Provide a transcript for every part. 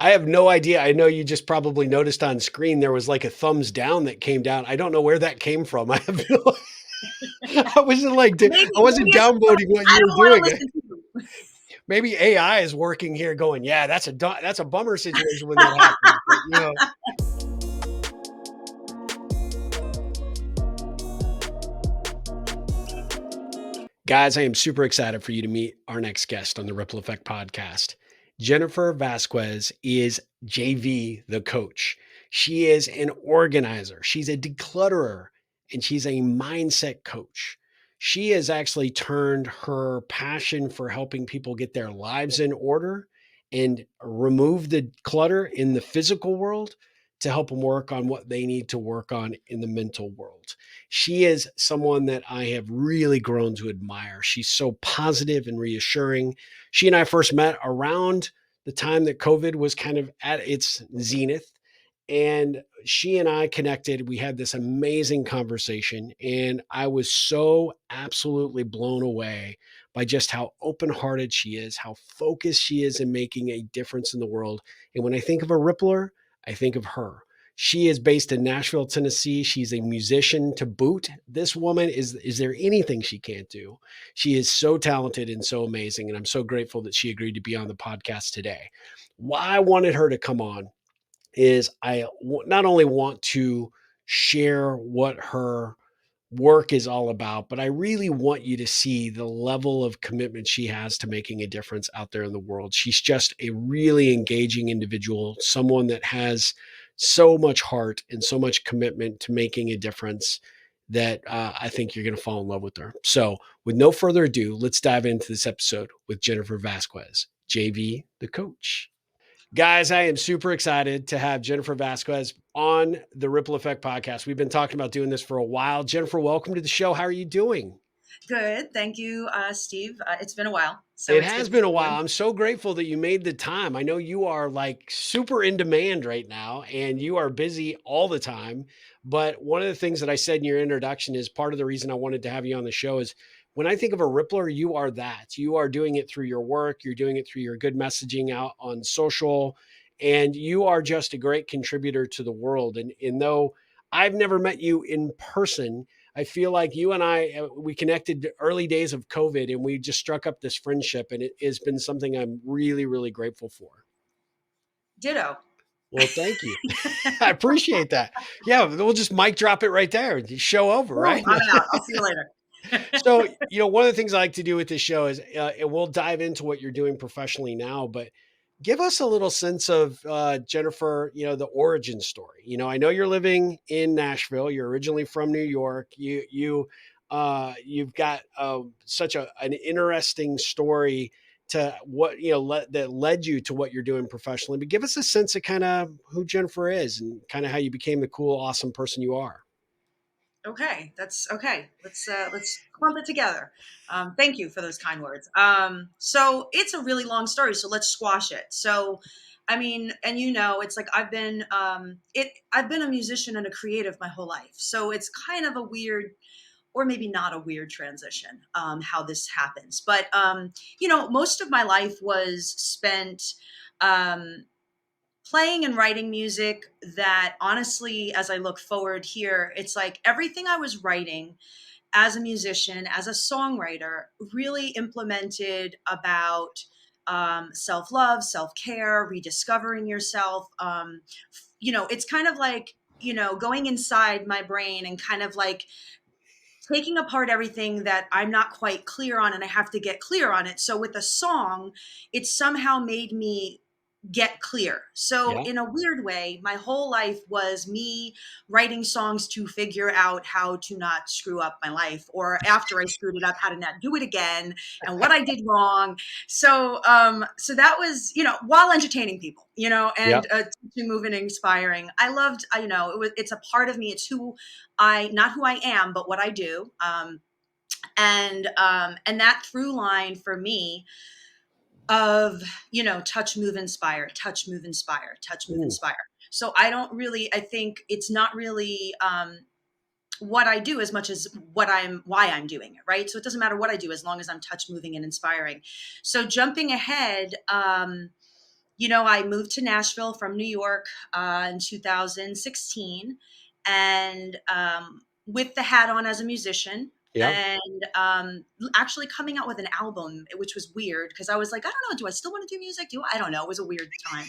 I have no idea. I know you just probably noticed on screen there was like a thumbs down that came down. I don't know where that came from. I have no. I wasn't like Maybe I wasn't it's downvoting what I you were don't want to doing. listen to you. Maybe AI is working here, going, yeah, that's a bummer situation when that happens. But guys, I am super excited for you to meet our next guest on the Ripple Effect podcast. Jennifer Vazquez is JV, the coach. She is an organizer, she's a declutterer, and she's a mindset coach. She has actually turned her passion for helping people get their lives in order and remove the clutter in the physical world to help them work on what they need to work on in the mental world. She is someone that I have really grown to admire. She's so positive and reassuring. She and I first met around the time that COVID was kind of at its zenith. And she and I connected. We had this amazing conversation. And I was so absolutely blown away by just how open hearted she is, how focused she is in making a difference in the world. And when I think of a Rippler, I think of her. She is based in Nashville, Tennessee. She's a musician to boot. This woman is there anything she can't do? She is so talented and so amazing. And I'm so grateful that she agreed to be on the podcast today. Why I wanted her to come on is not only want to share what her work is all about, but I really want you to see the level of commitment she has to making a difference out there in the world. She's just a really engaging individual, someone that has so much heart and so much commitment to making a difference that I think you're going to fall in love with her. So, with no further ado, let's dive into this episode with Jennifer Vazquez, JV, the coach. Guys, I am super excited to have Jennifer Vazquez on the Ripple Effect podcast. We've been talking about doing this for a while. Jennifer, welcome to the show. How are you doing? Good. Thank you, Steve. It's been a while, so It it's good has to been see a you. while. I'm so grateful that you made the time. I know you are like super in demand right now and you are busy all the time. But one of the things that I said in your introduction is part of the reason I wanted to have you on the show is when I think of a Rippler, you are that. You are doing it through your work, you're doing it through your good messaging out on social, and you are just a great contributor to the world. And though I've never met you in person, I feel like you and I, we connected early days of COVID and we just struck up this friendship. And it has been something I'm really, really grateful for. Ditto. Well, thank you. I appreciate that. Yeah, we'll just mic drop it right there. Show over, Boom. right? I'm out. I'll see you later. So, one of the things I like to do with this show is we'll dive into what you're doing professionally now, but give us a little sense of Jennifer, the origin story. I know you're living in Nashville. You're originally from New York. You've got such an interesting story to what that led you to what you're doing professionally. But give us a sense of kind of who Jennifer is and kind of how you became the cool, awesome person you are. Okay, that's okay. Let's clump it together. Thank you for those kind words. So it's a really long story, so let's squash it. So, I mean, and it's like I've been a musician and a creative my whole life, so it's kind of a weird, or maybe not a weird transition, how this happens. But most of my life was spent. Um, Playing and writing music that honestly, as I look forward here, it's like everything I was writing as a musician, as a songwriter, really implemented about self love, self care, rediscovering yourself. It's kind of like, going inside my brain and kind of like taking apart everything that I'm not quite clear on and I have to get clear on it. So with a song, it somehow made me get clear. So Yeah. in a weird way, my whole life was me writing songs to figure out how to not screw up my life, or after I screwed it up, how to not do it again and what I did wrong. So that was, while entertaining people, Yeah. and teaching, moving, inspiring. I loved, it's a part of me. It's not who I am, but what I do. And that through line for me of, touch, move, inspire, touch, move, inspire, touch, move, Ooh. inspire. So I think it's not really what I do as much as why I'm doing it, right? So it doesn't matter what I do as long as I'm touch, moving, and inspiring. So jumping ahead, I moved to Nashville from New York in 2016, and with the hat on as a musician, Yeah. and actually coming out with an album, which was weird because I was like, I don't know, do I still want to do music? I don't know. It was a weird time.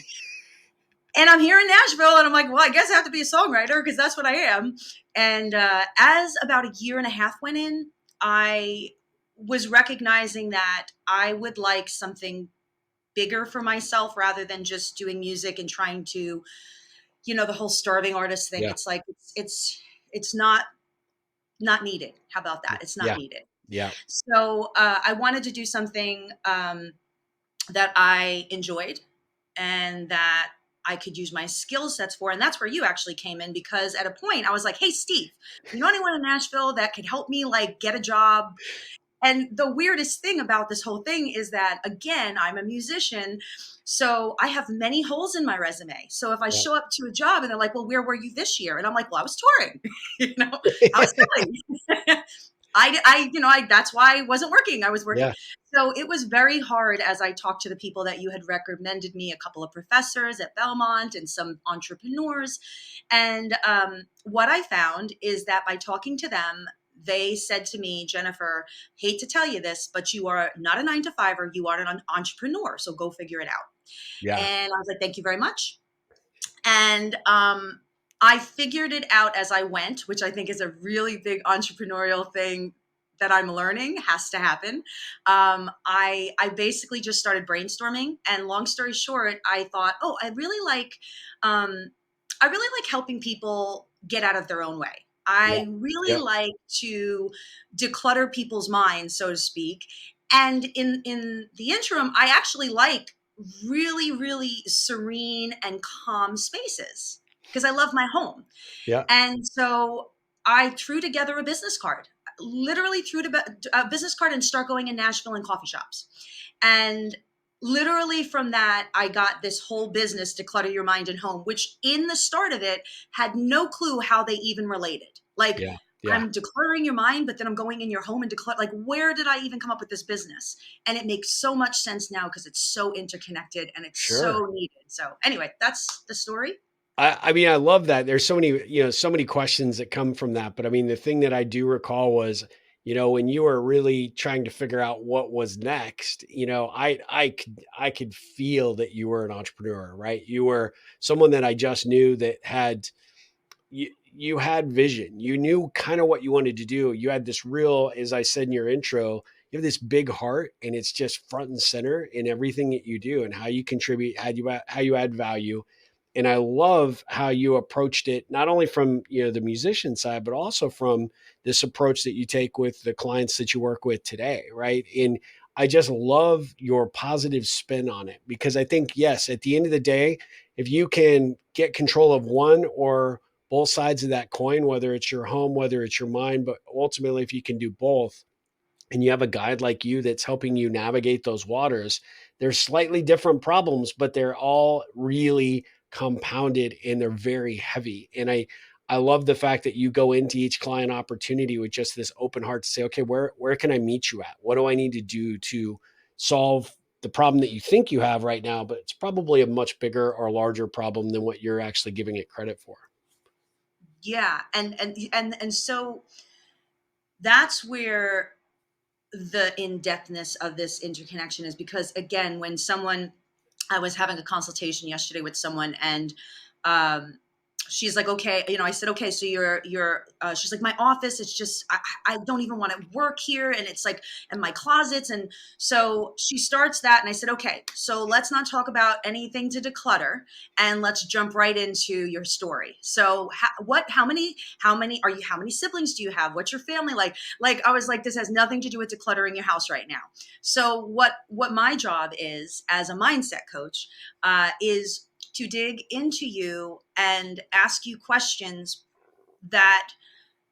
And I'm here in Nashville, and I'm like, well, I guess I have to be a songwriter because that's what I am. And as about a year and a half went in, I was recognizing that I would like something bigger for myself rather than just doing music and trying to, the whole starving artist thing. Yeah. It's like it's not needed. How about that? It's not Yeah. needed. Yeah. So I wanted to do something that I enjoyed and that I could use my skill sets for. And that's where you actually came in, because at a point I was like, hey, Steve, you know anyone in Nashville that could help me like get a job? And the weirdest thing about this whole thing is that, again, I'm a musician. So I have many holes in my resume. So if I Yeah. show up to a job and they're like, well, where were you this year? And I'm like, well, I was touring, I was selling. That's why I wasn't working. I was working. Yeah. So it was very hard as I talked to the people that you had recommended me, a couple of professors at Belmont and some entrepreneurs. And what I found is that by talking to them, they said to me, Jennifer, hate to tell you this, but you are not a 9 to 5er. You are an entrepreneur. So go figure it out. Yeah. And I was like, thank you very much. And I figured it out as I went, which I think is a really big entrepreneurial thing that I'm learning has to happen. I basically just started brainstorming, and long story short, I thought, oh, um, I really like helping people get out of their own way. Yeah. I really Yeah. like to declutter people's minds, so to speak. And in the interim, I actually like really, really serene and calm spaces because I love my home. Yeah. And so I threw together a business card, literally threw a business card and start going in Nashville and coffee shops. And literally from that, I got this whole business, Declutter Your Mind and Home, which in the start of it had no clue how they even related. Like, Yeah. Yeah. I'm decluttering your mind, but then I'm going in your home and declutter. Like, where did I even come up with this business? And it makes so much sense now because it's so interconnected and it's Sure. so needed. So, anyway, that's the story. I mean, I love that. There's so many, so many questions that come from that. But I mean, the thing that I do recall was, when you were really trying to figure out what was next, I could feel that you were an entrepreneur, right? You were someone that I just knew that had you had vision. You knew kind of what you wanted to do. You had this real, as I said in your intro, you have this big heart, and it's just front and center in everything that you do and how you contribute, how you add value. And I love how you approached it, not only from the musician side, but also from this approach that you take with the clients that you work with today, right? And I just love your positive spin on it, because I think, yes, at the end of the day, if you can get control of one or both sides of that coin, whether it's your home, whether it's your mind, but ultimately, if you can do both, and you have a guide like you that's helping you navigate those waters, there's slightly different problems, but they're all really compounded and they're very heavy. And I love the fact that you go into each client opportunity with just this open heart to say, okay, where can I meet you at? What do I need to do to solve the problem that you think you have right now? But it's probably a much bigger or larger problem than what you're actually giving it credit for. Yeah. And so that's where the in-depthness of this interconnection is, because again, when someone I was having a consultation yesterday with someone, and um, she's like, okay, I said, okay, so she's like, my office, it's just, I don't even want to work here. And it's like, and my closets. And so she starts that. And I said, okay, so let's not talk about anything to declutter, and let's jump right into your story. So how many siblings do you have? What's your family like? Like, I was like, this has nothing to do with decluttering your house right now. So what my job is as a mindset coach is to dig into you and ask you questions that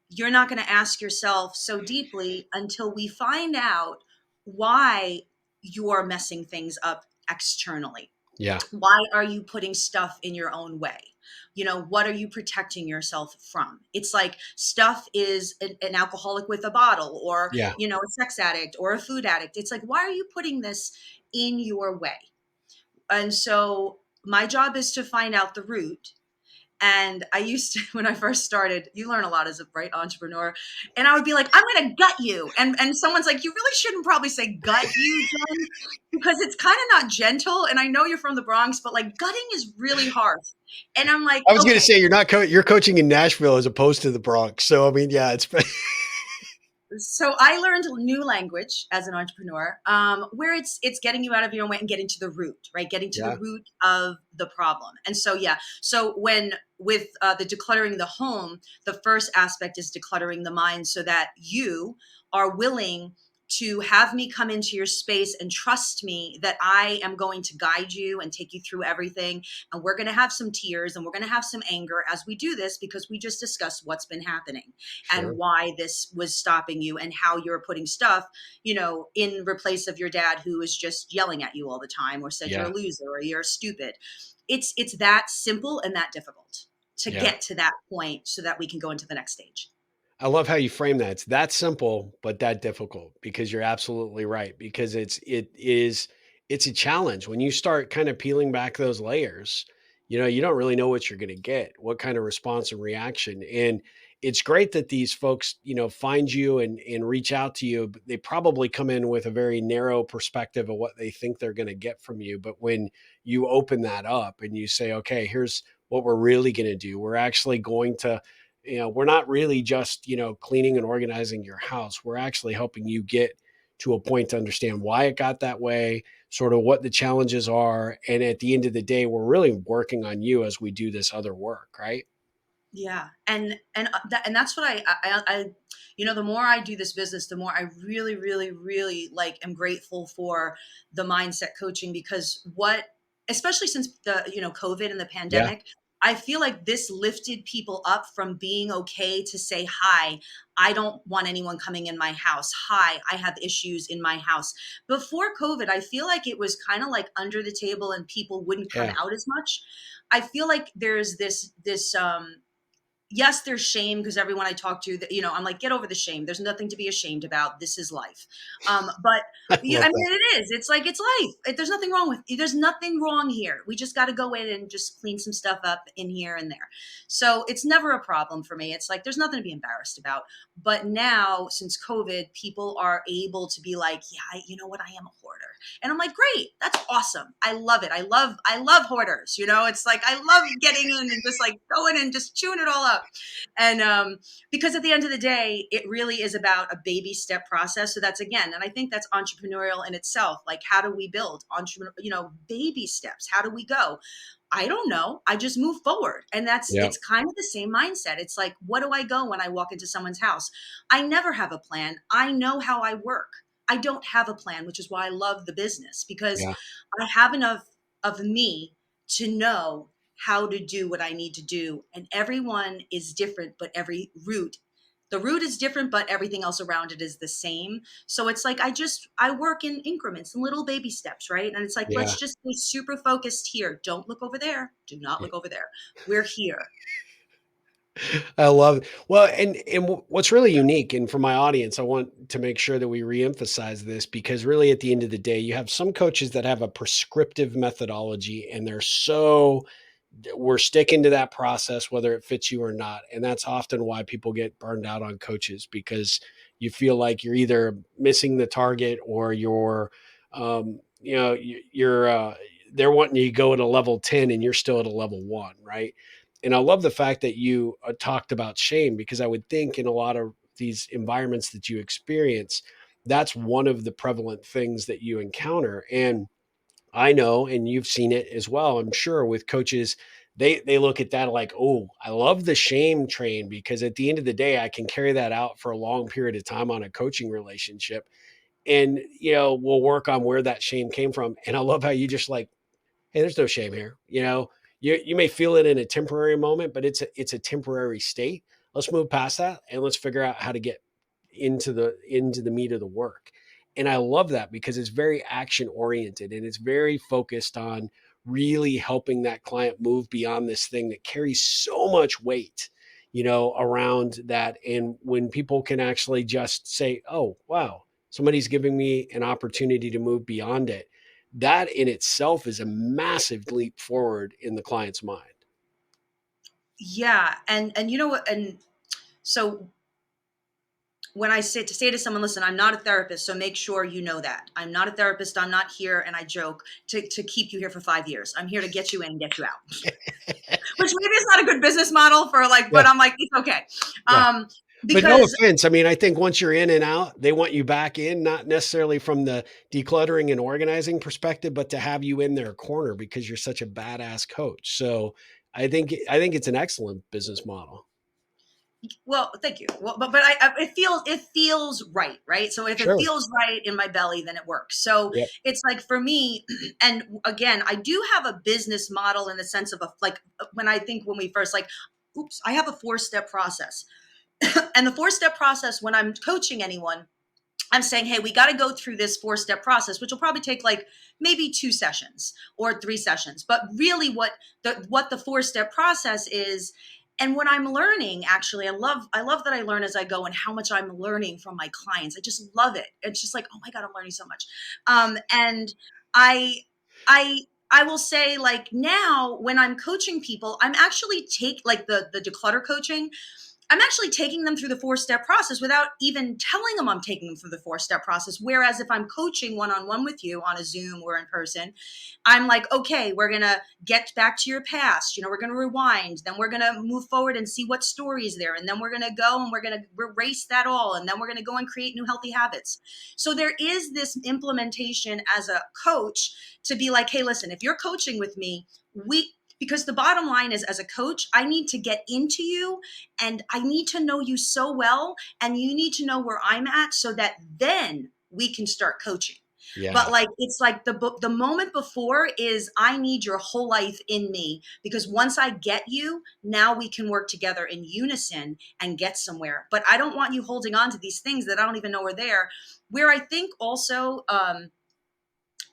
you're not going to ask yourself so deeply until we find out why you're messing things up externally. Yeah. Why are you putting stuff in your own way? What are you protecting yourself from? It's like stuff is an alcoholic with a bottle, or Yeah. a sex addict or a food addict. It's like, why are you putting this in your way? And so my job is to find out the root. And I used to, when I first started, you learn a lot as a bright entrepreneur. And I would be like, I'm going to gut you. And someone's like, you really shouldn't probably say gut you, Jen, because it's kind of not gentle. And I know you're from the Bronx, but like gutting is really harsh. And I'm like, I was going to okay, say you're coaching in Nashville as opposed to the Bronx. So I mean, yeah, it's so I learned a new language as an entrepreneur, where it's getting you out of your own way and getting to the root, right? Getting to the yeah, root of the problem. And so yeah, so when with the decluttering the home, the first aspect is decluttering the mind, so that you are willing to have me come into your space and trust me that I am going to guide you and take you through everything. And we're going to have some tears and we're going to have some anger as we do this, because we just discussed what's been happening and sure, why this was stopping you and how you're putting stuff, in replace of your dad, who is just yelling at you all the time or said you're a yeah, loser or you're stupid. It's that simple and that difficult to yeah. get to that point so that we can go into the next stage. I love how you frame that. It's that simple, but that difficult because you're absolutely right. Because it's a challenge when you start kind of peeling back those layers. You don't really know what you're going to get, what kind of response and reaction. And it's great that these folks, find you and reach out to you. But they probably come in with a very narrow perspective of what they think they're going to get from you. But when you open that up and you say, okay, here's what we're really going to do, we're actually going to we're not really just, cleaning and organizing your house. We're actually helping you get to a point to understand why it got that way, sort of what the challenges are. And at the end of the day, we're really working on you as we do this other work, right? Yeah, and that's what the more I do this business, the more I really, really, really like am grateful for the mindset coaching, because especially since the COVID and the Yeah. pandemic, I feel like this lifted people up from being okay to say, hi, I don't want anyone coming in my house. Hi, I have issues in my house. Before COVID, I feel like it was kind of like under the table and people wouldn't come Yeah. out as much. I feel like there's this yes, there's shame, because everyone I talk to, that I'm like, get over the shame. There's nothing to be ashamed about. This is life. But I love I mean, that. it is. It's like it's life. There's nothing wrong with. There's nothing wrong here. We just got to go in and just clean some stuff up in here and there. So it's never a problem for me. It's like there's nothing to be embarrassed about. But now, since COVID, people are able to be like, yeah, you know what? I am a hoarder, and I'm like, great. That's awesome. I love it. I love hoarders. It's like I love getting in and just like going and just chewing it all up. And because at the end of the day, it really is about a baby step process. So that's, again, and I think that's entrepreneurial in itself. Like, how do we build baby steps? How do we go? I don't know. I just move forward. And Yeah. it's kind of the same mindset. It's like, what do I go when I walk into someone's house? I never have a plan. I know how I work. I don't have a plan, which is why I love the business, because Yeah. I have enough of me to know how to do what I need to do. And everyone is different, but the root is different, but everything else around it is the same. So it's like I work in increments and little baby steps, right? And it's like, let's Yeah. just be super focused here. Don't look over there. Do not look over there. We're here. I love it. Well, and what's really unique, and for my audience, I want to make sure that we reemphasize this because really, at the end of the day, you have some coaches that have a prescriptive methodology, and we're sticking to that process whether it fits you or not, and that's often why people get burned out on coaches because you feel like you're either missing the target or you're they're wanting you to go at a level 10 and you're still at a level 1, right? And I love the fact that you talked about shame because I would think in a lot of these environments that you experience, that's one of the prevalent things that you encounter. And I know, and you've seen it as well, I'm sure, with coaches, they look at that like, oh, I love the shame train because at the end of the day, I can carry that out for a long period of time on a coaching relationship. And we'll work on where that shame came from. And I love how you just like, hey, there's no shame here. You may feel it in a temporary moment, but it's a temporary state. Let's move past that and let's figure out how to get into the meat of the work. And I love that because it's very action oriented and it's very focused on really helping that client move beyond this thing that carries so much weight, around that. And when people can actually just say, oh, wow, somebody's giving me an opportunity to move beyond it, that in itself is a massive leap forward in the client's mind. Yeah, and you know what, and so when I say to someone, listen, I'm not a therapist, so make sure you know that. I'm not a therapist. I'm not here, and I joke, to keep you here for 5 years. I'm here to get you in and get you out. Which maybe is not a good business model for like, Yeah. but I'm like, it's okay. Yeah. Um, But no because offense. I mean, I think once you're in and out, they want you back in, not necessarily from the decluttering and organizing perspective, but to have you in their corner because you're such a badass coach. So I think it's an excellent business model. well, thank you. Well, but it feels right, right? So if it Sure. feels right in my belly, then it works. So Yep. it's like for me, and again, I do have a business model in the sense of a like when I think when we first like, oops, I have a 4-step process. And the 4-step process when I'm coaching anyone, I'm saying, hey, we got to go through this 4-step process, which will probably take like maybe 2 sessions or 3 sessions. But really, what the 4-step process is, and what I'm learning, actually, I love that I learn as I go, and how much I'm learning from my clients. I just love it. It's just like, oh my god, I'm learning so much. And I I I will say, like, now when I'm coaching people, I'm actually take like the declutter coaching. I'm actually taking them through the 4-step process without even telling them I'm taking them through the 4-step process. Whereas if I'm coaching one on one with you on a Zoom or in person, I'm like, okay, we're going to get back to your past. We're going to rewind. Then we're going to move forward and see what story is there. And then we're going to go and we're going to erase that all. And then we're going to go and create new healthy habits. So there is this implementation as a coach to be like, hey, listen, if you're coaching with me, because the bottom line is, as a coach, I need to get into you and I need to know you so well, and you need to know where I'm at so that then we can start coaching. But Yeah. like, it's like the moment before is, I need your whole life in me, because once I get you, now we can work together in unison and get somewhere. But I don't want you holding on to these things that I don't even know are there. Where I think also,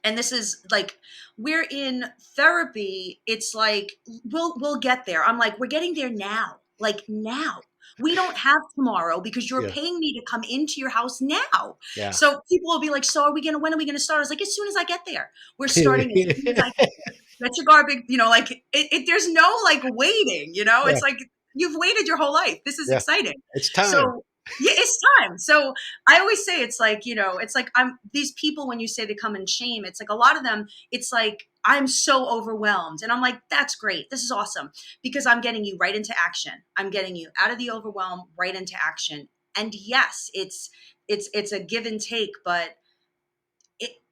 and this is like, we're in therapy, it's like, we'll get there. I'm like, we're getting there now, like now. We don't have tomorrow because you're Yeah. paying me to come into your house now. Yeah. So people will be like, so when are we gonna start? I was like, as soon as I get there. We're starting as soon as I get there. That's your garbage, like there's no like waiting, Yeah. it's like, you've waited your whole life. This is Yeah. exciting. It's time. So yeah, it's time. So I always say, it's like, it's like, I'm these people, when you say they come in shame, it's like a lot of them, it's like, I'm so overwhelmed. And I'm like, that's great. This is awesome, because I'm getting you right into action. I'm getting you out of the overwhelm right into action. And yes, it's a give and take, but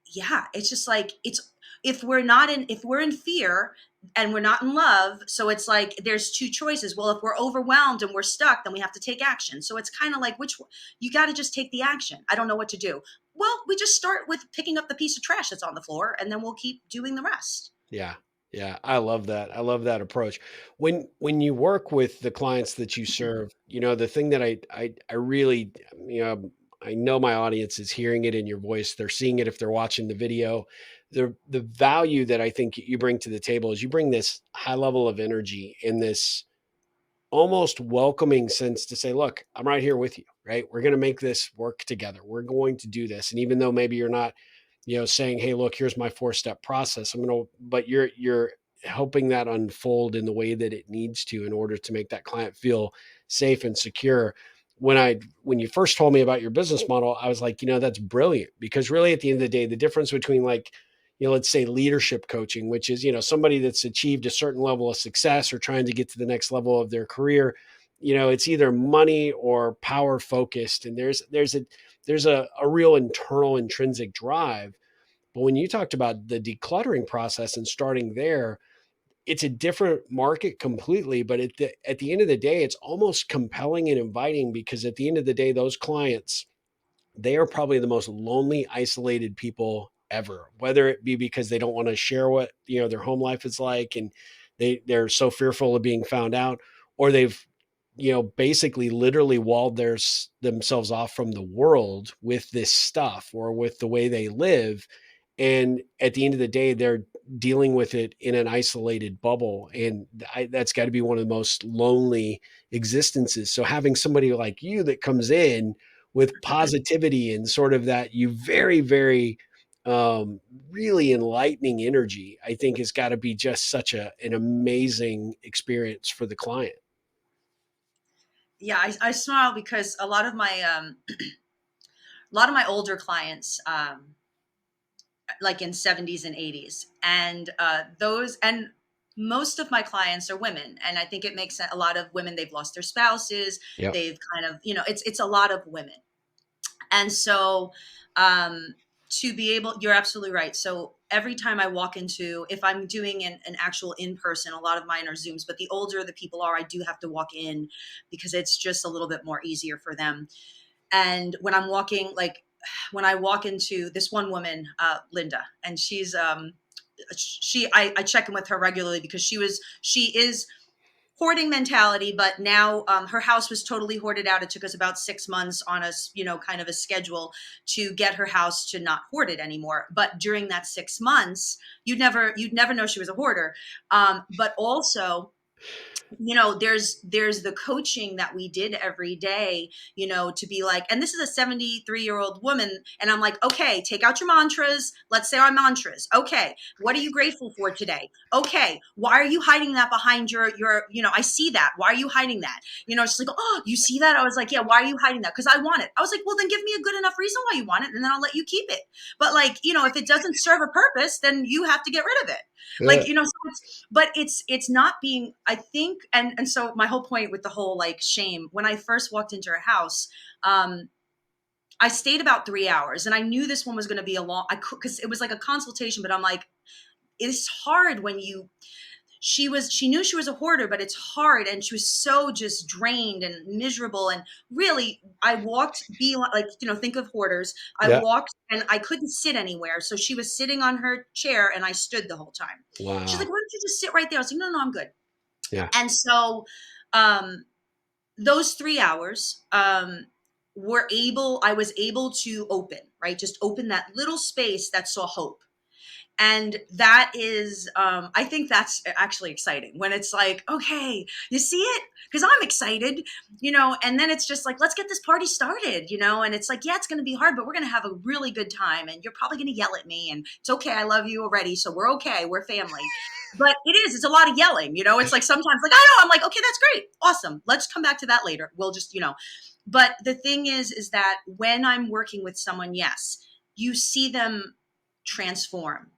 yeah, it's just like, it's, if we're in fear and we're not in love, so it's like there's two choices. Well, if we're overwhelmed and we're stuck, then we have to take action. So it's kind of like, which you got to just take the action. I don't know what to do. Well, we just start with picking up the piece of trash that's on the floor, and then we'll keep doing the rest. Yeah. Yeah. I love that. I love that approach. When you work with the clients that you serve, the thing that I really, I know my audience is hearing it in your voice. They're seeing it if they're watching the video. The value that I think you bring to the table is you bring this high level of energy and this almost welcoming sense to say, look, I'm right here with you, right? We're going to make this work together. We're going to do this. And even though maybe you're not, saying, hey, look, here's my 4-step process. But you're helping that unfold in the way that it needs to in order to make that client feel safe and secure. When you first told me about your business model, I was like, that's brilliant, because really at the end of the day, the difference between, like, let's say leadership coaching, which is, somebody that's achieved a certain level of success or trying to get to the next level of their career, it's either money or power focused. And there's a real internal intrinsic drive. But when you talked about the decluttering process and starting there, it's a different market completely. But at the end of the day, it's almost compelling and inviting, because at the end of the day, those clients, they are probably the most lonely, isolated people ever, whether it be because they don't want to share what, their home life is like, and they're so fearful of being found out, or they've, basically literally walled themselves off from the world with this stuff or with the way they live. And at the end of the day, they're dealing with it in an isolated bubble. And that's got to be one of the most lonely existences. So having somebody like you that comes in with positivity and sort of that, you very, very um, really enlightening energy, I think has got to be just such an amazing experience for the client. Yeah, I smile because a lot of my older clients, like in 70s and 80s, and those and most of my clients are women, and I think it makes a lot of women, they've lost their spouses, Yep. they've kind of, it's a lot of women. And so, um, to be able, you're absolutely right. So every time I walk into, if I'm doing an actual in person, a lot of mine are Zooms, but the older the people are, I do have to walk in because it's just a little bit more easier for them. And when I'm walking, like when I walk into this one woman, Linda, and I check in with her regularly because she is hoarding mentality, but now her house was totally hoarded out. It took us about 6 months on us, kind of a schedule to get her house to not hoard it anymore. But during that 6 months, you'd never know she was a hoarder. But also, there's the coaching that we did every day, to be like, and this is a 73-year-old woman, and I'm like, okay, take out your mantras. Let's say our mantras. Okay, what are you grateful for today? Okay, why are you hiding that behind your I see that, why are you hiding that? She's like, oh, you see that? I was like, yeah, why are you hiding that? Because I want it. I was like, well, then give me a good enough reason why you want it, and then I'll let you keep it. But like, if it doesn't serve a purpose, then you have to get rid of it. Yeah. Like, so but it's not being, I think, and so my whole point with the whole like shame, when I first walked into her house, I stayed about 3 hours, and I knew this one was going to be a long, I could, because it was like a consultation, but I'm like, it's hard when she knew she was a hoarder, but it's hard, and she was so just drained and miserable. And really, I walked, be like, think of hoarders. I Yeah. walked and I couldn't sit anywhere, so she was sitting on her chair and I stood the whole time. She's like, Wow. why don't you just sit right there? I was like, no, no, I'm good. Yeah. And so, um, those 3 hours, I was able to open, right? Just open that little space that saw hope. And that is, I think that's actually exciting when it's like, okay, you see it? Because I'm excited, and then it's just like, let's get this party started, and it's like, yeah, it's going to be hard, but we're going to have a really good time. And you're probably going to yell at me, and it's okay. I love you already. So we're okay. We're family. But it's a lot of yelling, it's like sometimes like, I know, I'm like, okay, that's great. Awesome. Let's come back to that later. We'll just, but the thing is that when I'm working with someone, yes, you see them transform.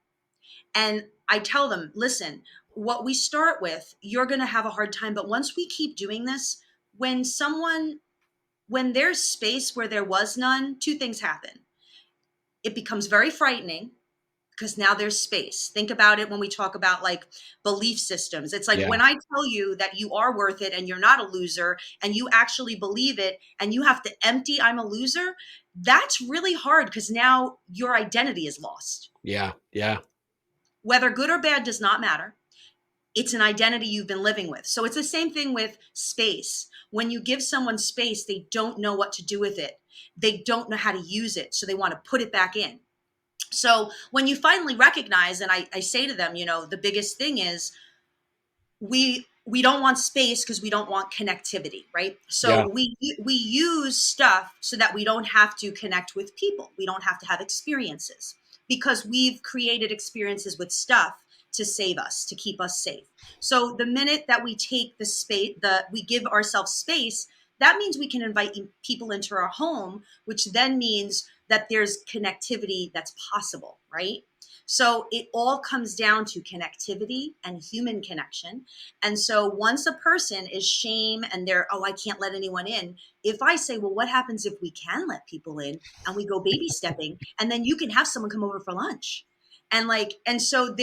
And I tell them, listen, what we start with, you're going to have a hard time. But once we keep doing this, when when there's space where there was none, two things happen. It becomes very frightening because now there's space. Think about it when we talk about like belief systems. It's like Yeah. when I tell you that you are worth it and you're not a loser and you actually believe it and you have to empty I'm a loser, that's really hard because now your identity is lost. Yeah. Yeah. Whether good or bad does not matter. It's an identity you've been living with. So it's the same thing with space. When you give someone space, they don't know what to do with it. They don't know how to use it. So they want to put it back in. So when you finally recognize, and I say to them, the biggest thing is we don't want space because we don't want connectivity, right? Yeah. So we use stuff so that we don't have to connect with people. We don't have to have experiences because we've created experiences with stuff to save us, to keep us safe. So the minute that we take the space, we give ourselves space, that means we can invite people into our home, which then means that there's connectivity that's possible, right? So it all comes down to connectivity and human connection. And so once a person is shame and they're, oh, I can't let anyone in. If I say, well, what happens if we can let people in and we go baby stepping and then you can have someone come over for lunch? And like, and so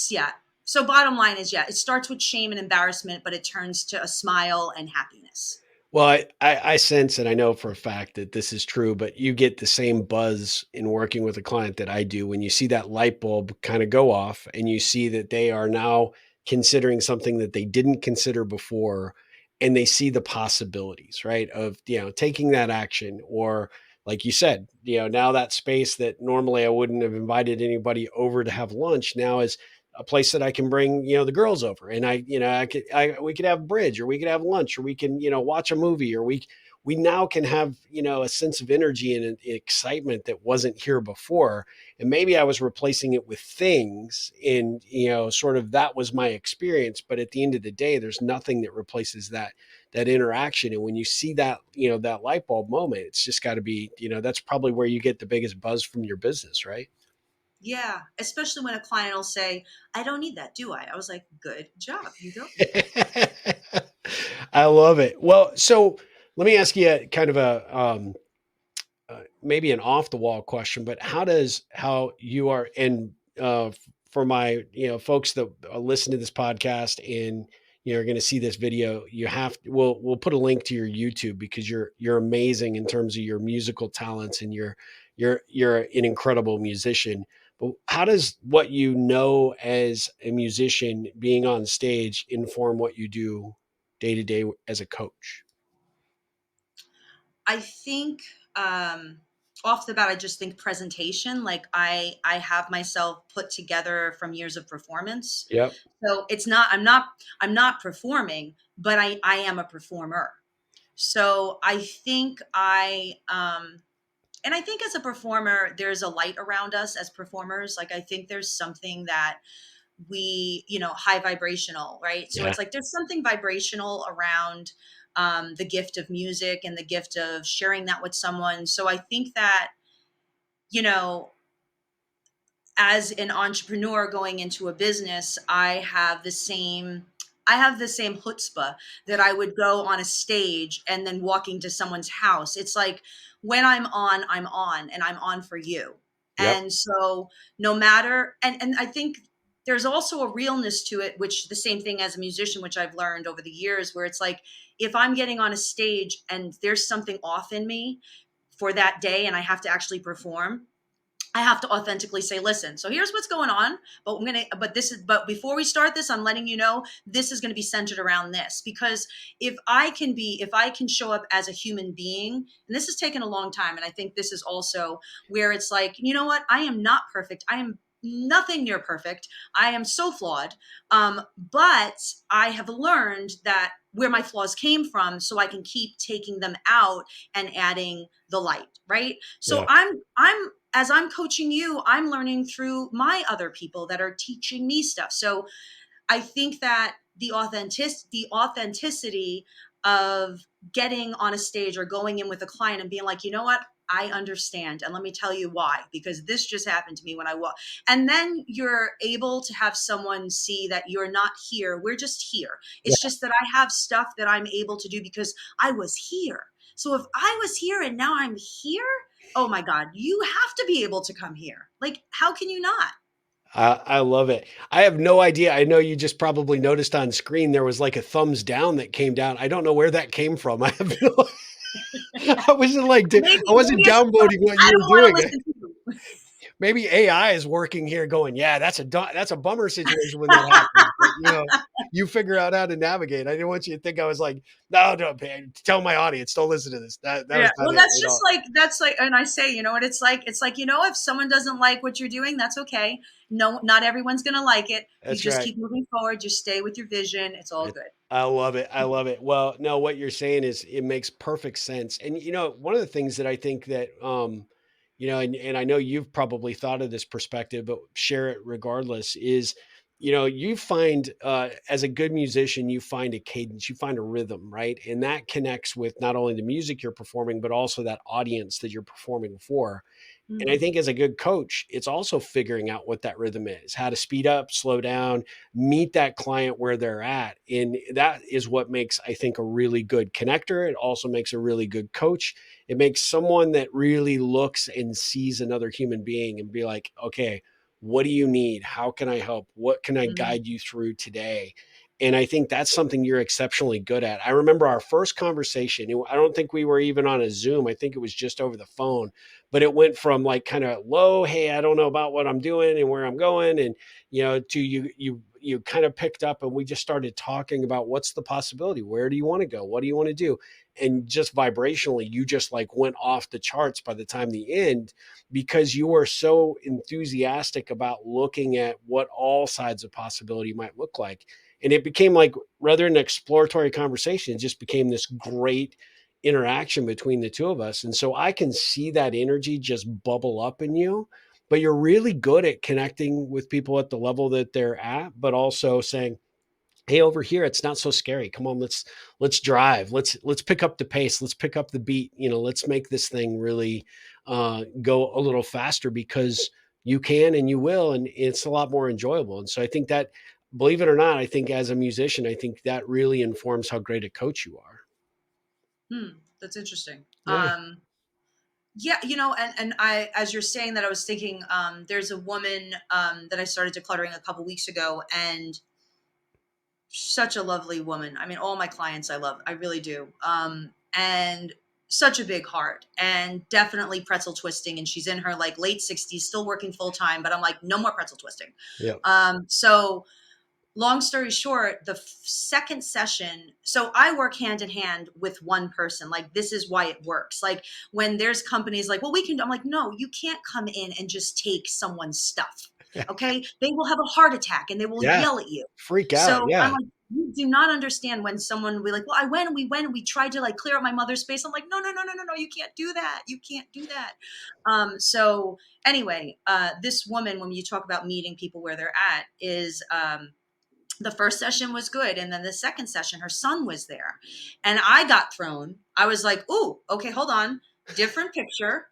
yeah. So bottom line is, yeah, it starts with shame and embarrassment, but it turns to a smile and happiness. Well, I sense and I know for a fact that this is true, but you get the same buzz in working with a client that I do when you see that light bulb kind of go off and you see that they are now considering something that they didn't consider before and they see the possibilities, right? Of, taking that action or like you said, now that space that normally I wouldn't have invited anybody over to have lunch now is a place that I can bring, the girls over and we could have bridge or we could have lunch or we can, watch a movie or we now can have, a sense of energy and excitement that wasn't here before. And maybe I was replacing it with things, and, sort of that was my experience. But at the end of the day, there's nothing that replaces that interaction. And when you see that, that light bulb moment, it's just got to be, that's probably where you get the biggest buzz from your business, right? Yeah, especially when a client will say, "I don't need that, do I?" I was like, "Good job, you don't." I love it. Well, so let me ask you a kind of maybe an off the wall question, but how you are, and for my, folks that listen to this podcast and, are going to see this video, we'll put a link to your YouTube, because you're amazing in terms of your musical talents, and you're an incredible musician. But how does what you know as a musician being on stage inform what you do day to day as a coach? I think off the bat, I just think presentation. Like I have myself put together from years of performance, Yep. so I'm not performing, but I am a performer. So I think and I think as a performer, there's a light around us as performers. Like I think there's something that high vibrational, right? So Yeah. it's like there's something vibrational around the gift of music and the gift of sharing that with someone. So I think that, you know, as an entrepreneur going into a business, I have the same chutzpah that I would go on a stage and then walking to someone's house. It's like when I'm on and I'm on for you. Yep. And so no matter and I think there's also a realness to it, which the same thing as a musician, which I've learned over the years, where it's like if I'm getting on a stage and there's something off in me for that day and I have to actually perform, I have to authentically say, listen, so here's what's going on, but before we start this, I'm letting you know this is going to be centered around this. Because if I can show up as a human being, and this has taken a long time, and I think this is also where it's like, you know what? I am not perfect. I am nothing near perfect. I am so flawed. But I have learned that where my flaws came from, so I can keep taking them out and adding the light, right? So Yeah. I'm as I'm coaching you, I'm learning through my other people that are teaching me stuff. So I think that the authenticity of getting on a stage or going in with a client and being like, you know what? I understand. And let me tell you why, because this just happened to me when I walk. And then you're able to have someone see that you're not here. We're just here. It's just that I have stuff that I'm able to do because I was here. So if I was here and now I'm here, oh my God, you have to be able to come here. Like, how can you not? I love it. I have no idea. I know you just probably noticed on screen there was like a thumbs down that came down. I don't know where that came from. I have no. I wasn't like I wasn't Maybe it's downvoting what I you were don't want to doing. listen to you. Maybe AI is working here, going, yeah, that's a bummer situation when that happens. But you figure out how to navigate. I didn't want you to think I was like, no, no, man, tell my audience, don't listen to this. That Yeah. was not Well, it that's at just all. that's like, and I say, you know what it's like? It's like, if someone doesn't like what you're doing, that's okay. No, not everyone's going to like it. You That's just right. keep moving forward. Just stay with your vision. It's all I good. I love it. I love it. Well, no, what you're saying is it makes perfect sense. And one of the things that I think that and I know you've probably thought of this perspective, but share it regardless, is you find as a good musician, you find a cadence, you find a rhythm, right? And that connects with not only the music you're performing, but also that audience that you're performing for. And I Mhm. think as a good coach, it's also figuring out what that rhythm is, how to speed up, slow down, meet that client where they're at. And that is what makes, I think, a really good connector. It also makes a really good coach. It makes someone that really looks and sees another human being and be like, okay, what do you need? How can I help? What can I Mhm. guide you through today? And I think that's something you're exceptionally good at. I remember our first conversation. I don't think we were even on a Zoom. I think it was just over the phone, but it went from like kind of low, hey, I don't know about what I'm doing and where I'm going, and to you kind of picked up, and we just started talking about what's the possibility, where do you want to go, what do you want to do, and just vibrationally you just like went off the charts by the time the end, because you were so enthusiastic about looking at what all sides of possibility might look like. And it became like, rather than an exploratory conversation, it just became this great interaction between the two of us. And so I can see that energy just bubble up in you, but you're really good at connecting with people at the level that they're at, but also saying, hey, over here it's not so scary, come on, let's drive, let's pick up the pace, let's pick up the beat, let's make this thing really go a little faster, because you can and you will, and it's a lot more enjoyable. And so I think that, believe it or not, I think as a musician, I think that really informs how great a coach you are. Hmm, that's interesting. Yeah. Yeah, and I, as you're saying that, I was thinking, there's a woman that I started decluttering a couple weeks ago, and such a lovely woman. I mean, all my clients I love, I really do. And such a big heart, and definitely pretzel twisting. And she's in her like late 60s, still working full time. But I'm like, no more pretzel twisting. Yeah. So long story short, the second session, so I work hand in hand with one person. Like, this is why it works. Like, when there's companies like, well, we can, I'm like, no, you can't come in and just take someone's stuff. Okay. They will have a heart attack and they will Yeah. yell at you. Freak out. So I'm Yeah. like, you do not understand when someone will be like, well, we went and we tried to like clear up my mother's space. I'm like, no, no, no, no, no, no, you can't do that. You can't do that. So anyway, this woman, when you talk about meeting people where they're at, is, the first session was good. And then the second session, her son was there. And I got thrown. I was like, ooh, okay, hold on. Different picture.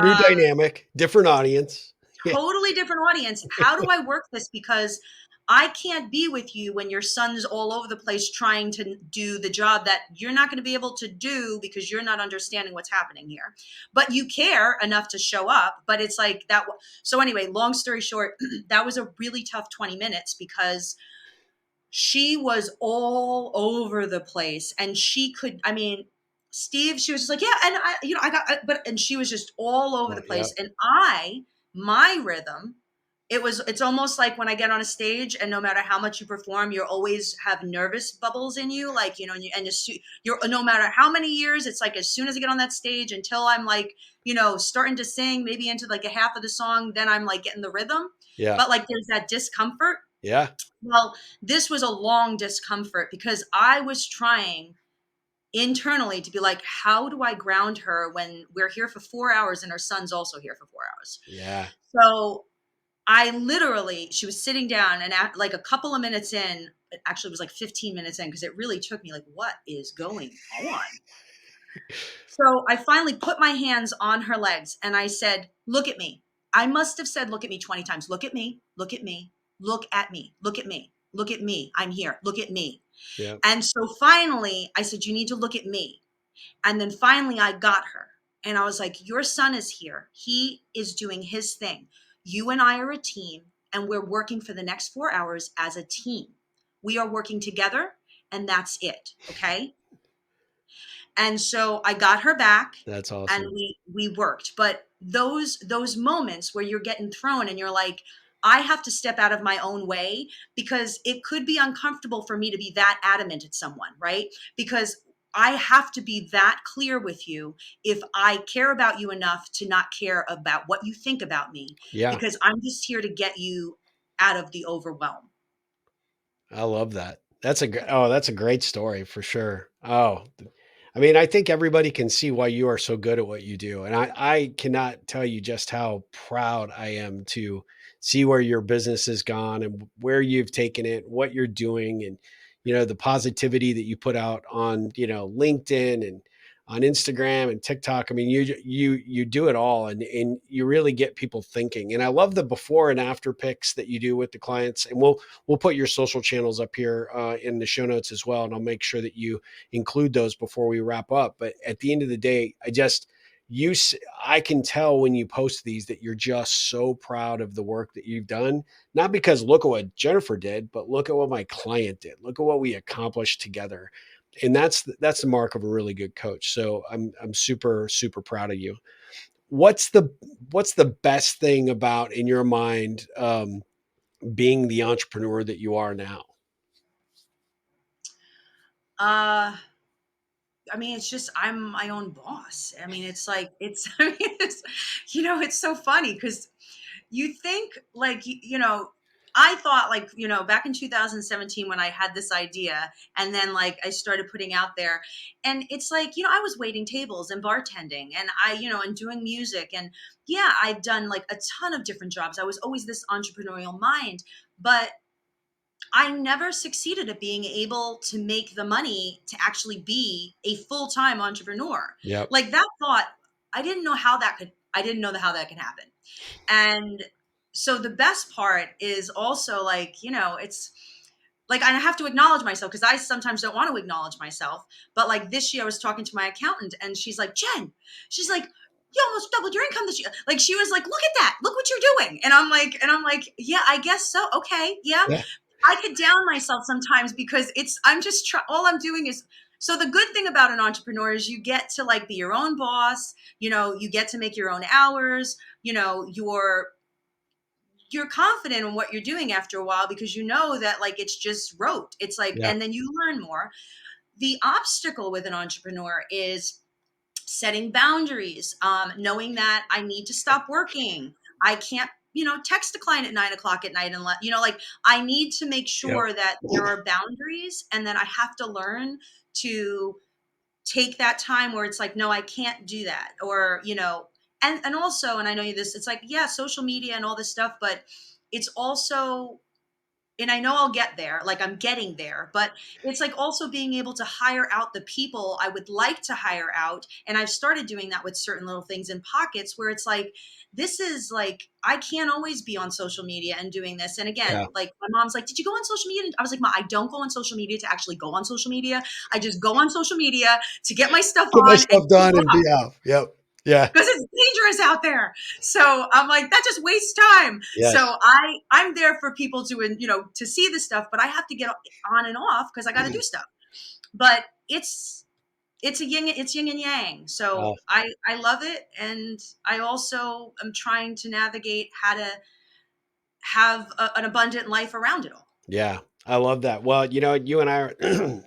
New Um, dynamic, different audience. Yeah. Totally different audience. How do I work this? Because I can't be with you when your son's all over the place trying to do the job that you're not going to be able to do because you're not understanding what's happening here. But you care enough to show up. But it's like that. So, anyway, long story short, that was a really tough 20 minutes because she was all over the place, and she could, I mean, Steve, she was just like, yeah, and I got, but, and she was just all over Oh, the yeah. place. And my rhythm, it's almost like when I get on a stage, and no matter how much you perform, you always have nervous bubbles in you. Like, you're, no matter how many years, it's like, as soon as I get on that stage until I'm like, starting to sing maybe into like a half of the song, then I'm like getting the rhythm. Yeah. But like, there's that discomfort. Yeah. Well, this was a long discomfort because I was trying internally to be like, how do I ground her when we're here for 4 hours and her son's also here for 4 hours? Yeah. So I literally, she was sitting down, and at like a couple of minutes in, it actually was like 15 minutes in, because it really took me like, what is going on? So I finally put my hands on her legs and I said, look at me. I must have said, look at me 20 times. Look at me. Look at me. Look at me. Look at me. Look at me. I'm here. Look at me. Yeah. And so finally, I said, you need to look at me. And then finally, I got her. And I was like, your son is here. He is doing his thing. You and I are a team, and we're working for the next 4 hours as a team. We are working together, and that's it. Okay. And so I got her back, That's and awesome. we worked. But those moments where you're getting thrown and you're like, I have to step out of my own way, because it could be uncomfortable for me to be that adamant at someone, right? Because I have to be that clear with you if I care about you enough to not care about what you think about me, Yeah. because I'm just here to get you out of the overwhelm. I love that. That's a great story for sure. Oh, I mean, I think everybody can see why you are so good at what you do. And I cannot tell you just how proud I am to see where your business has gone and where you've taken it, what you're doing, and, the positivity that you put out on, LinkedIn and on Instagram and TikTok. I mean, you do it all, and you really get people thinking. And I love the before and after pics that you do with the clients. And we'll put your social channels up here in the show notes as well. And I'll make sure that you include those before we wrap up. But at the end of the day, you, I can tell when you post these that you're just so proud of the work that you've done. Not because look at what Jennifer did, but look at what my client did. Look at what we accomplished together. And that's the mark of a really good coach. So I'm super super proud of you. What's the what's the best thing about, in your mind, being the entrepreneur that you are now? Uh I mean, it's just, I'm my own boss. I mean, it's like, it's I mean, it's so funny because you think like, I thought, like, back in 2017 when I had this idea, and then like I started putting out there, and it's like, I was waiting tables and bartending, and and doing music, and yeah, I've done like a ton of different jobs. I was always this entrepreneurial mind, but I never succeeded at being able to make the money to actually be a full-time entrepreneur. Yep. Like that thought, I didn't know how that could happen. And so the best part is also like, it's like I have to acknowledge myself because I sometimes don't want to acknowledge myself. But like this year, I was talking to my accountant and she's like, Jen, she's like, you almost doubled your income this year. Like she was like, look at that, look what you're doing. And I'm like, yeah, I guess so. Okay, yeah. Yeah. I could down myself sometimes because I'm just all I'm doing is. So the good thing about an entrepreneur is you get to like be your own boss. You get to make your own hours. You're confident in what you're doing after a while because you know that like it's just rote. It's like, Yeah. and then you learn more. The obstacle with an entrepreneur is setting boundaries, knowing that I need to stop working. I can't, text a client at 9 o'clock at night and like I need to make Yep. sure that there are boundaries, and then I have to learn to take that time where it's like, no, I can't do that. Or, and also, and I know this, it's like, yeah, social media and all this stuff, but it's also, and I know I'll get there, like I'm getting there, but it's like also being able to hire out the people I would like to hire out. And I've started doing that with certain little things in pockets where it's like, this is like, I can't always be on social media and doing this. And again, Yeah. like my mom's like, did you go on social media? I was like, Ma, I don't go on social media to actually go on social media. I just go on social media to get my stuff Get my on and stuff done and be out. Yep. Yeah. because it's dangerous out there. So I'm like, that just wastes time. Yes. So I'm there for people to to see the stuff, but I have to get on and off because I got to do stuff. But it's yin and yang. Uh, So I love it, and I also am trying to navigate how to have an abundant life around it all. Yeah, I love that. Well, you and I are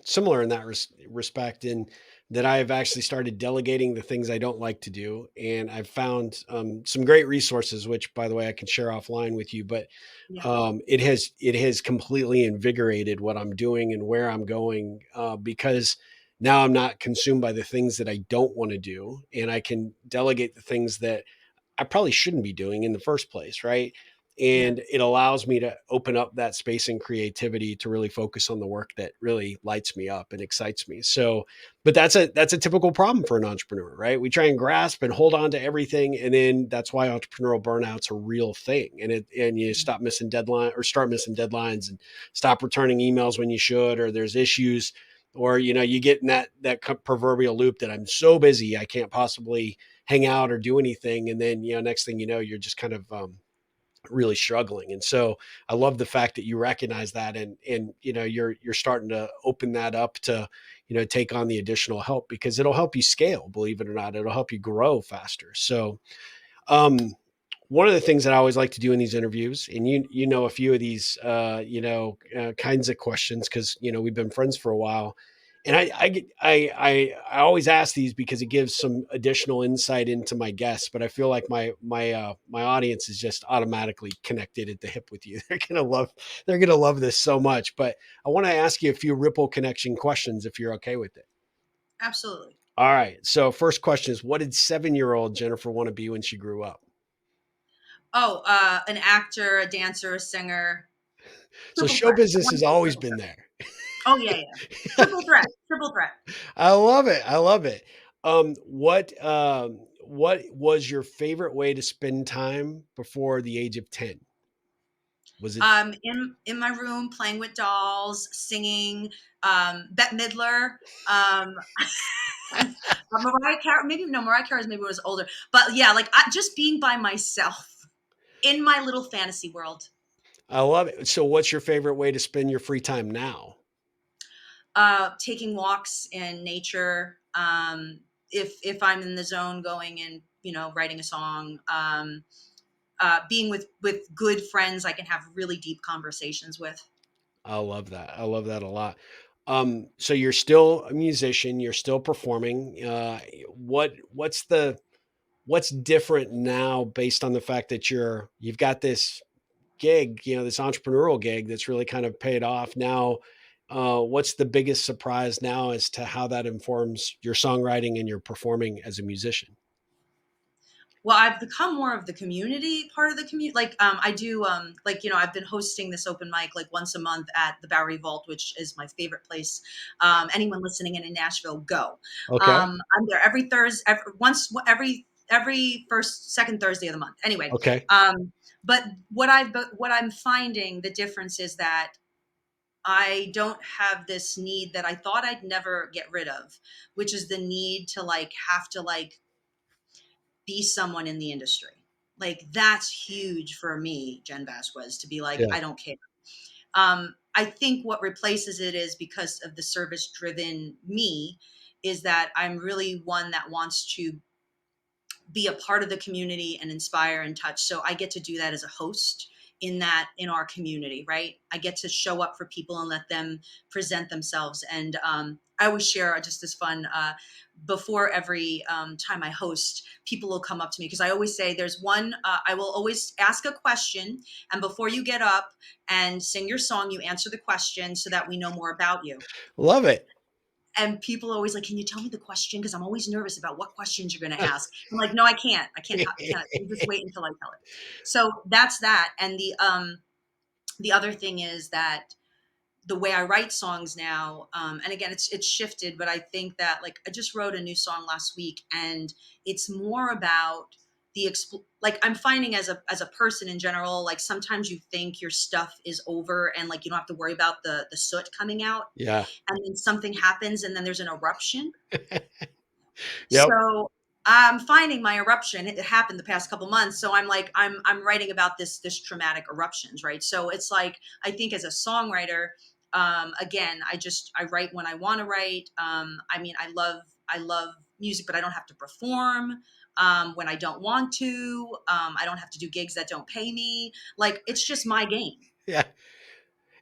similar in that respect, in that I've actually started delegating the things I don't like to do, and I've found some great resources, which, by the way, I can share offline with you. But Yeah, it has completely invigorated what I'm doing and where I'm going, because now I'm not consumed by the things that I don't want to do, and I can delegate the things that I probably shouldn't be doing in the first place, right? yeah, And it allows me to open up that space and creativity to really focus on the work that really lights me up and excites me. So, but that's a typical problem for an entrepreneur, right? We try and grasp and hold on to everything, and then that's why entrepreneurial burnout's a real thing. And you yeah. stop missing deadline or start missing deadlines and stop returning emails when you should, or there's issues, or you get in that proverbial loop that I'm so busy I can't possibly hang out or do anything. And then, next thing you know, you're just kind of really struggling. And so I love the fact that you recognize that, and you're starting to open that up to, take on the additional help, because it'll help you scale, believe it or not, it'll help you grow faster. So, um, one of the things that I always like to do in these interviews, and a few of these, kinds of questions, because we've been friends for a while, and I always ask these because it gives some additional insight into my guests. But I feel like my audience is just automatically connected at the hip with you. They're gonna love this so much. But I want to ask you a few ripple connection questions if you're okay with it. Absolutely. All right. So first question is, what did 7-year-old Jennifer want to be when she grew up? Oh, an actor, a dancer, a singer, So triple show threat. I business want has to be a always triple been threat. there. Oh yeah, yeah. Triple threat. Triple threat. I love it. I love it. What was your favorite way to spend time before the age of 10? Was it In my room, playing with dolls, singing, Bette Midler, um, Mariah Carey. Maybe no, Mariah Carey maybe was older, but yeah, like just being by myself in my little fantasy world. I love it. So what's your favorite way to spend your free time now? Taking walks in nature. If I'm in the zone, going and writing a song. Being with good friends, I can have really deep conversations with. I love that. I love that a lot. So you're still a musician, you're still performing. What's different now based on the fact that you've got this gig, this entrepreneurial gig that's really kind of paid off now. What's the biggest surprise now as to how that informs your songwriting and your performing as a musician? Well, I've become more of the community part of the community. Like, I do, like, I've been hosting this open mic like once a month at the Bowery Vault, which is my favorite place. Anyone listening in Nashville, go. Okay. I'm there every first, second Thursday of the month. Anyway, Okay. but what I'm finding the difference is that I don't have this need that I thought I'd never get rid of, which is the need to like have to like be someone in the industry. Like that's huge for me, Jen Vasquez, to be like, Yeah. I don't care. I think what replaces it is because of the service driven me is that I'm really one that wants to be a part of the community and inspire and touch. So I get to do that as a host in our community, right? I get to show up for people and let them present themselves. And I always share just this fun before every time I host, people will come up to me because I always say there's one. I will always ask a question, and before you get up and sing your song, you answer the question so that we know more about you. Love it. And people are always like, "Can you tell me the question? Because I'm always nervous about what questions you're going to ask." I'm like, "No, I can't. I can't. I can't. You just wait until I tell it." So that's that. And the other thing is that the way I write songs now, and again, it's shifted, but I think that like I just wrote a new song last week, and it's more about like I'm finding as a person in general, like sometimes you think your stuff is over and like you don't have to worry about the soot coming out, Yeah. and then something happens, and then there's an eruption. Yep. So I'm finding my eruption. It happened the past couple months. So I'm like, I'm writing about this traumatic eruptions, right? So it's like I think as a songwriter, again, I write when I want to write. I mean, I love music, but I don't have to perform when I don't want to. I don't have to do gigs that don't pay me. Like it's just my game. Yeah.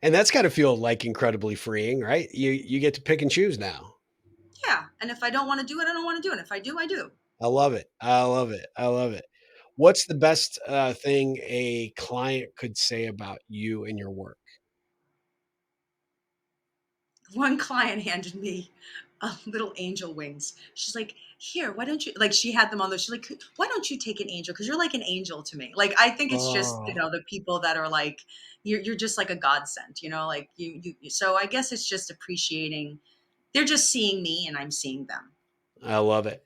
And that's got to feel like incredibly freeing, right? You get to pick and choose now. Yeah. And if I don't want to do it, I don't want to do it. If I do, I do. I love it. I love it. I love it. What's the best thing a client could say about you and your work? One client handed me little angel wings. She's like, "Here, why don't you?" Like she had them on those. She's like, "Why don't you take an angel? Because you're like an angel to me." Like I think it's just Oh, the people that are like you're just like a godsend. Like So I guess it's just appreciating. They're just seeing me, and I'm seeing them. I love it.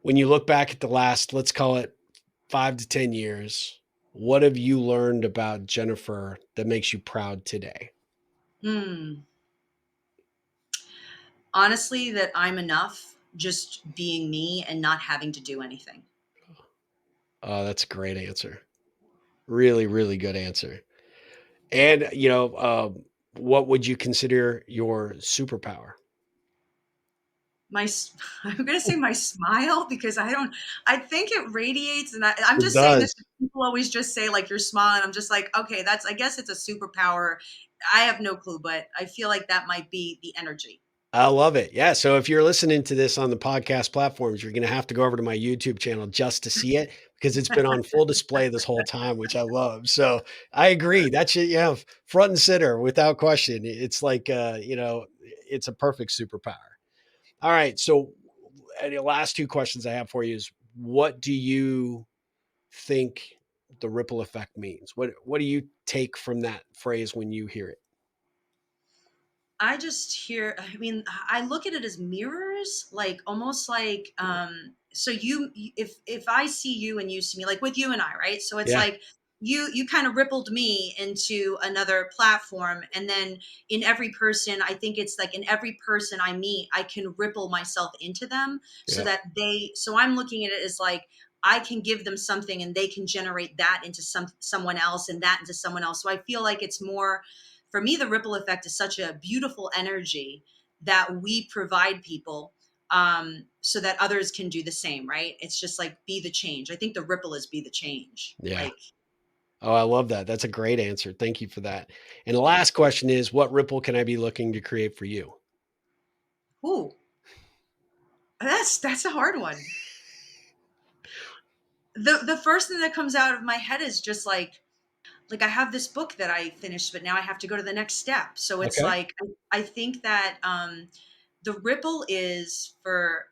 When you look back at the last, let's call it 5 to 10 years, what have you learned about Jennifer that makes you proud today? Hmm. Honestly, that I'm enough just being me and not having to do anything. Oh, that's a great answer. Really, really good answer. And, what would you consider your superpower? I'm going to say my smile because I think it radiates. And I'm It just saying this. does. People always just say like you're smiling. I'm just like, okay, I guess it's a superpower. I have no clue, but I feel like that might be the energy. I love it. Yeah. So if you're listening to this on the podcast platforms, you're going to have to go over to my YouTube channel just to see it because it's been on full display this whole time, which I love. So I agree. That should, front and center without question. It's like, it's a perfect superpower. All right. So, the last two questions I have for you is what do you think the ripple effect means? What do you take from that phrase when you hear it? I just hear, I mean, I look at it as mirrors, like almost like, so if I see you and you see me, like with you and I, right? So it's Yeah. like you kind of rippled me into another platform. And then in every person, I think it's like in every person I meet, I can ripple myself into them so Yeah. that so I'm looking at it as like, I can give them something and they can generate that into someone else and that into someone else. So I feel like it's more, for me, the ripple effect is such a beautiful energy that we provide people so that others can do the same, right? It's just like be the change. I think the ripple is be the change. Yeah. Like, Oh, I love that. That's a great answer. Thank you for that. And the last question is what ripple can I be looking to create for you? ooh, that's a hard one. The first thing that comes out of my head is just like like I have this book that I finished, but now I have to go to the next step. So it's Okay. like I think that the ripple is for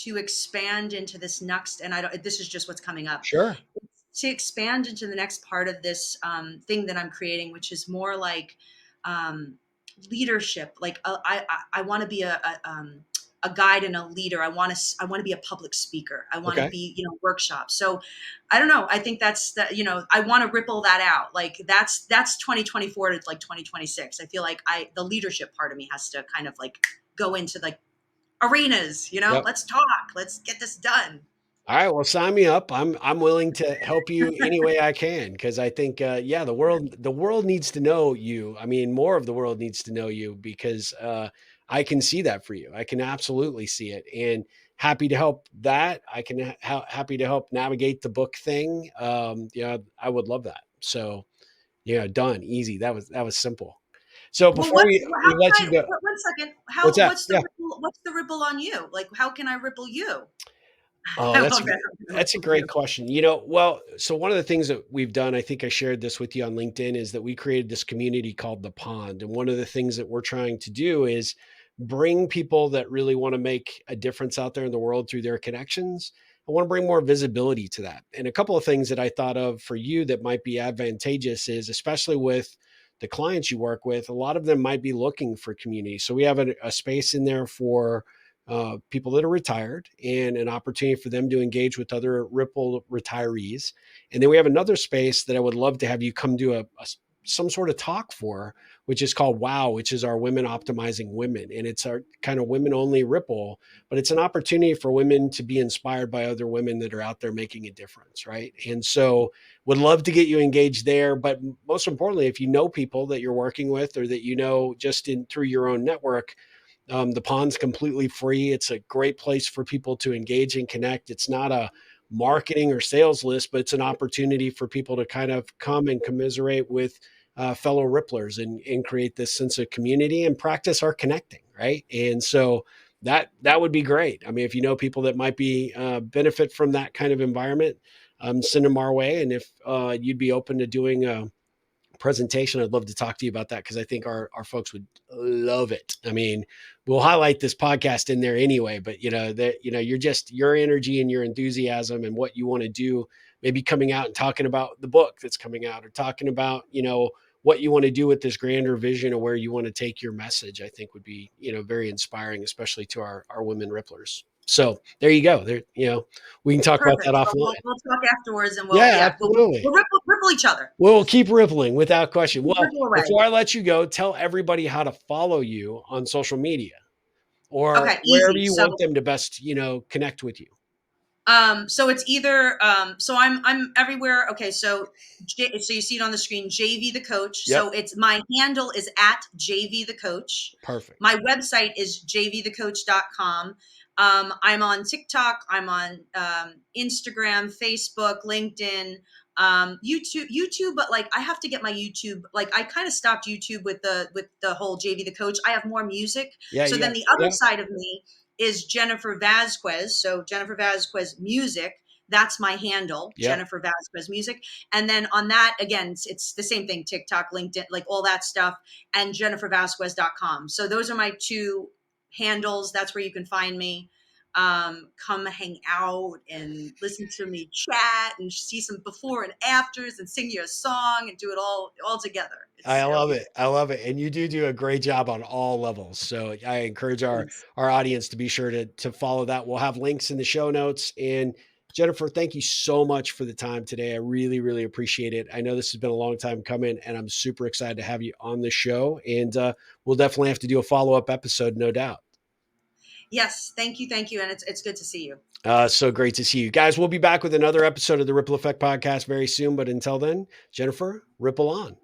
to expand into this next, and I don't, this is just what's coming up, Sure. to expand into the next part of this thing that I'm creating, which is more like um, leadership. Like I want to be a guide and a leader. I want to be a public speaker. I want to Okay. be, workshops. So I don't know. I think that's that. I want to ripple that out. Like that's 2024 to like 2026. I feel like the leadership part of me has to kind of like go into like arenas. Yep. Let's talk. Let's get this done. All right, well, sign me up. I'm willing to help you any way I can because I think, yeah, the world needs to know you. I mean, more of the world needs to know you because I can see that for you. I can absolutely see it, and happy to help that. I can happy to help navigate the book thing. Yeah, I would love that. So, yeah, done, easy. That was simple. So Well, before we how let can you go, one second. what's that? Yeah. What's the ripple on you? Like, how can I ripple you? Oh, I that's love a that. gr How can I that's a ripple great you? question. Well, so one of the things that we've done, I think I shared this with you on LinkedIn, is that we created this community called The Pond. And one of the things that we're trying to do is bring people that really want to make a difference out there in the world through their connections. I want to bring more visibility to that. And a couple of things that I thought of for you that might be advantageous is, especially with the clients you work with, a lot of them might be looking for community. So we have a space in there for people that are retired and an opportunity for them to engage with other Ripple retirees. And then we have another space that I would love to have you come to some sort of talk for, which is called WOW, which is our Women Optimizing Women. And it's our kind of women only Ripple, but it's an opportunity for women to be inspired by other women that are out there making a difference. Right. And so would love to get you engaged there. But most importantly, if you know people that you're working with or that you know just in through your own network, the pond's completely free. It's a great place for people to engage and connect. It's not a marketing or sales list, but it's an opportunity for people to kind of come and commiserate with fellow Ripplers and create this sense of community and practice our connecting, right? And so that would be great. I mean, if you know people that might be benefit from that kind of environment, send them our way. And if you'd be open to doing a presentation, I'd love to talk to you about that because I think our folks would love it. I mean, we'll highlight this podcast in there anyway, but that you're just your energy and your enthusiasm and what you want to do, maybe coming out and talking about the book that's coming out or talking about, what you want to do with this grander vision of where you want to take your message, I think would be, very inspiring, especially to our women ripplers. So there you go. There, we can talk about that Perfect. So offline. we'll talk afterwards, and Yeah, yeah, absolutely. we'll ripple each other. We'll keep rippling without question. We'll Well, ripple away. before I let you go, tell everybody how to follow you on social media or Okay, wherever easy. you want them to best, connect with you. So it's either so I'm everywhere. Okay, so so you see it on the screen, JV the coach. Yep. So it's my handle is at JV the coach. Perfect. My website is jvthecoach.com. I'm on TikTok, I'm on Instagram, Facebook, LinkedIn, YouTube, but like I have to get my YouTube, like I kind of stopped YouTube with the whole JV the coach. I have more music. Yeah. So Yeah. then the other Yeah. side of me is Jennifer Vazquez. So Jennifer Vazquez Music. That's my handle, Yep. Jennifer Vazquez Music. And then on that, again, it's the same thing, TikTok, LinkedIn, like all that stuff, and jennifervazquez.com. So those are my two handles. That's where you can find me. Come hang out and listen to me chat and see some before and afters and sing you a song and do it all together. I It'll love be it. I love it. And you do a great job on all levels. So I encourage our audience to be sure to follow that. We'll have links in the show notes. And Jennifer, thank you so much for the time today. I really, really appreciate it. I know this has been a long time coming, and I'm super excited to have you on the show. And we'll definitely have to do a follow-up episode, no doubt. Yes, thank you, and it's good to see you. So great to see you guys. We'll be back with another episode of the Ripple Effect podcast very soon. But until then, Jennifer, ripple on.